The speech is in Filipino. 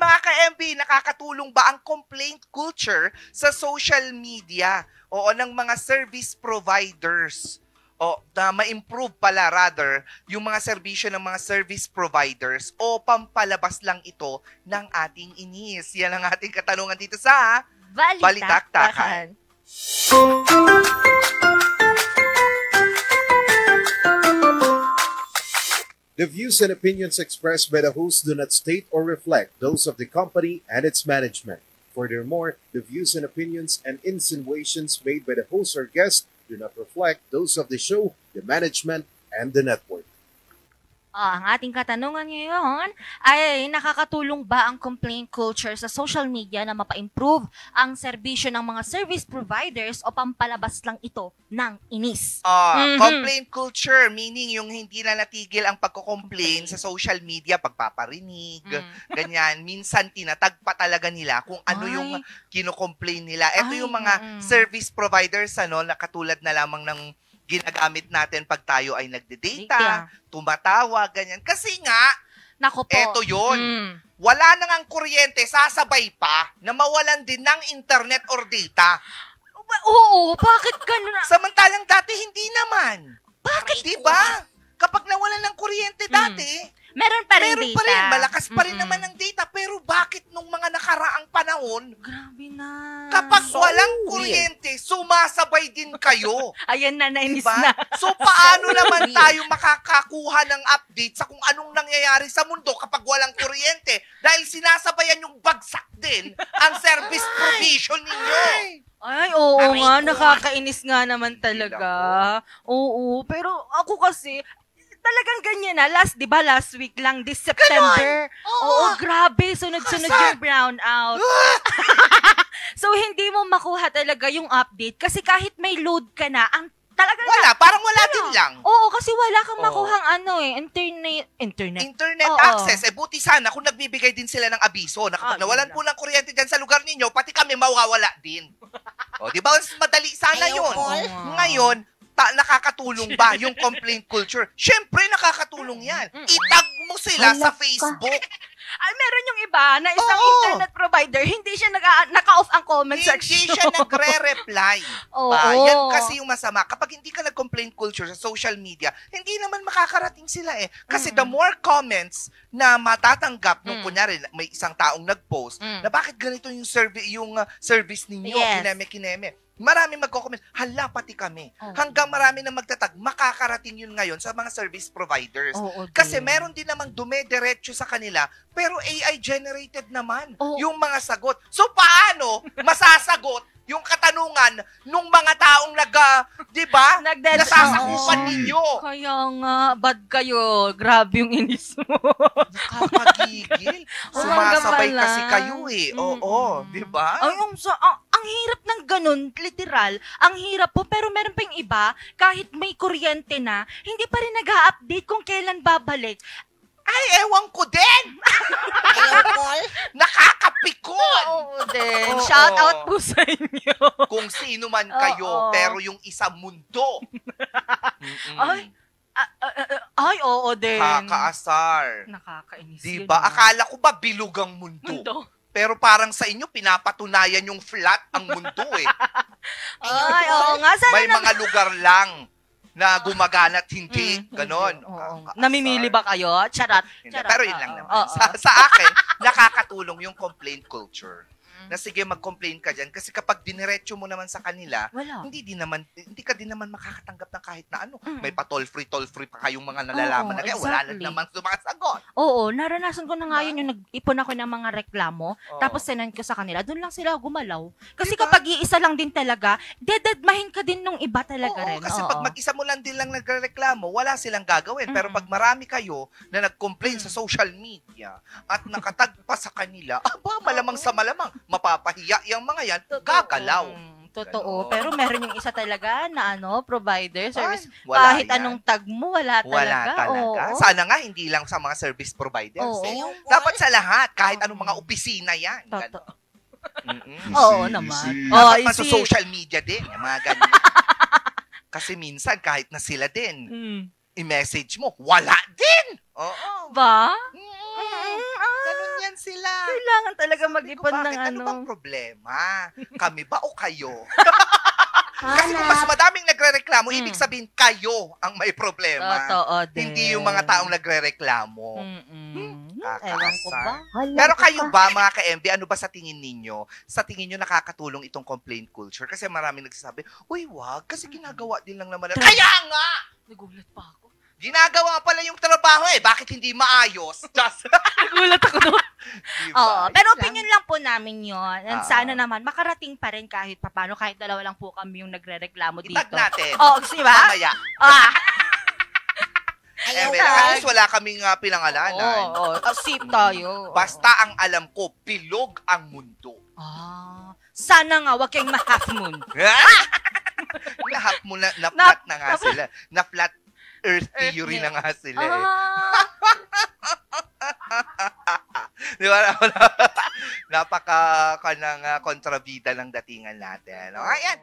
mga ka-MB, nakakatulong ba ang complaint culture sa social media ng mga service providers? Na ma-improve pala rather yung mga serbisyo ng mga service providers o pampalabas lang ito ng ating inis? Yan ang ating katanungan dito sa Balitaktakan. The views and opinions expressed by the host do not state or reflect those of the company and its management. Furthermore, the views and opinions and insinuations made by the host or guest do not reflect those of the show, the management, and the network. Ang ating katanungan ngayon ay nakakatulong ba ang complaint culture sa social media na mapa-improve ang serbisyo ng mga service providers o pampalabas lang ito ng inis? Complaint culture, meaning yung hindi na natigil ang pagko-complain sa social media, pagpaparinig, ganyan. Minsan tinatag pa talaga nila kung ano yung kino-complain nila. Ito yung mga service providers na katulad na lamang ng ginagamit natin pag tayo ay nagde-data, tumatawa, ganyan. Kasi nga, nako po, eto yun. Wala nang ang kuryente, sasabay pa na mawalan din ng internet or data. Oo, bakit ganun? Samantalang dati, hindi naman. Bakit? Diba? Kapag nawalan ng kuryente dati, meron pa rin meron data. pa rin, malakas pa rin naman ang data. Pero bakit nung mga nakaraang panahon, grabe na. Kapag walang kuryente, sumasabay din kayo. Ayan na, nainis diba? na. So, paano naman tayo makakakuha ng update sa kung anong nangyayari sa mundo kapag walang kuryente? Dahil sinasabayan yung bagsak din ang service provision ninyo. Ay, oo nga, nakakainis nga naman talaga. Oo, pero ako kasi, talagang ganyan na. Di ba last week lang, this September. Oo, grabe. Sunod-sunod yung brownout. So, hindi mo makuha talaga yung update kasi kahit may load ka na, ang talagang parang wala din lang. Oo, kasi wala kang makuhang internet access. Buti sana kung nagbibigay din sila ng abiso na kapag nawalan po ng kuryente dyan sa lugar ninyo, pati kami mawawala din. Di ba? Madali sana yun. Ngayon, nakakatulong ba yung complaint culture? Siyempre, nakakatulong yan. Itag mo sila sa Facebook. Ay, meron yung iba na isang internet provider, hindi siya naka-off ang comment section. Hindi siya nagre-reply. Yan kasi yung masama. Kapag hindi ka nag-complaint culture sa social media, hindi naman makakarating sila eh. Kasi the more comments na matatanggap nung kunyari, may isang taong nag-post na bakit ganito yung service ninyo, kineme-kineme. Marami magko-comment, hala pati kami. Hanggang marami na magtatag, makakarating yun ngayon sa mga service providers. Kasi meron din namang dumediretso sa kanila, pero AI generated naman yung mga sagot. So paano masasagot yung katanungan nung mga taong nasasakupan ninyo? Kaya nga, bad kayo. Grabe yung inis mo. Nakakagigil. Sumasabay kasi kayo eh. Di ba? Ang hirap ng ganun, literal. Ang hirap po, pero meron pa yung iba, kahit may kuryente na, hindi pa rin nag-a-update kung kailan babalik. Ay, ewan ko din! Nakakapikon! Oo din. Shout out po sa inyo. Kung sino man kayo, pero yung isang mundo. Ay, oo din. Kakaasar. Nakakainis yun. Diba? Akala ko ba bilog ang mundo? Pero parang sa inyo, pinapatunayan yung flat ang mundo eh. Ay, oo nga. May mga lugar lang na gumagana at hindi. Ganon. Namimili ba kayo? Charot. Pero yun lang naman. Sa akin, nakakatulong yung complaint culture. Na sige, mag-complain ka dyan. Kasi kapag diniretso mo naman sa kanila, hindi ka din naman makakatanggap ng kahit na ano. May pa toll-free pa kayong mga nalalaman na kaya wala na naman sumasagot. Oo, naranasan ko na nga yun yung nag-ipon ako ng mga reklamo, tapos sinend ko sa kanila, doon lang sila gumalaw. Kasi kapag iisa lang din talaga, dedadmahin ka din nung iba talaga rin. Kasi pag mag-isa mo lang din lang nagreklamo, wala silang gagawin. Pero pag marami kayo na nag-complain sa social media at nakatagpa sa kanila, malamang sa malamang, mapapahiya yung mga yan, gagalaw. Totoo. Pero meron yung isa talaga na provider, service. Kahit anong tag mo, wala talaga. Sana nga, hindi lang sa mga service providers. Dapat sa lahat, kahit anong mga opisina yan. Totoo. Oo naman. Dapat sa social media din, yung mga ganyan. Kasi minsan, kahit na sila din, i-message mo, wala din! Ba? Ganun ganyan sila. Kailangan talaga Sabi ko, mag-ipon ng bakit? Ano bang ano. problema? Kami ba o kayo? Kasi kung mas madaming nagrereklamo, ibig sabihin kayo ang may problema. Totoo din. Hindi yung mga taong nagrereklamo. Ewan ko ba? Pero kayo ba, mga ka-MB, ano ba sa tingin ninyo? Sa tingin nyo nakakatulong itong complaint culture? Kasi maraming nagsasabi, uy, wag, kasi ginagawa din lang naman. Kaya nga! Nagulat pa ako. Ginagawa pala yung trabaho bakit hindi maayos? Just, Nagulat ako doon. diba? Oo, pero Yun lang. opinion lang po namin yun. And sana naman, makarating pa rin kahit papano, kahit dalawa lang po kami yung nagre-reklamo dito. Itag natin. Oo, gusto niyo ba? Mamaya. Ayaw At least wala kaming pinangalanan. Oo, safe tayo. Basta ang alam ko, bilog ang mundo. Sana nga, wag kayong ma-half moon. Lahat mo na-flat na nga sila. Na-flat earth theory na nga sila Di ba? Napaka kontrabida ng datingan natin. Ayan.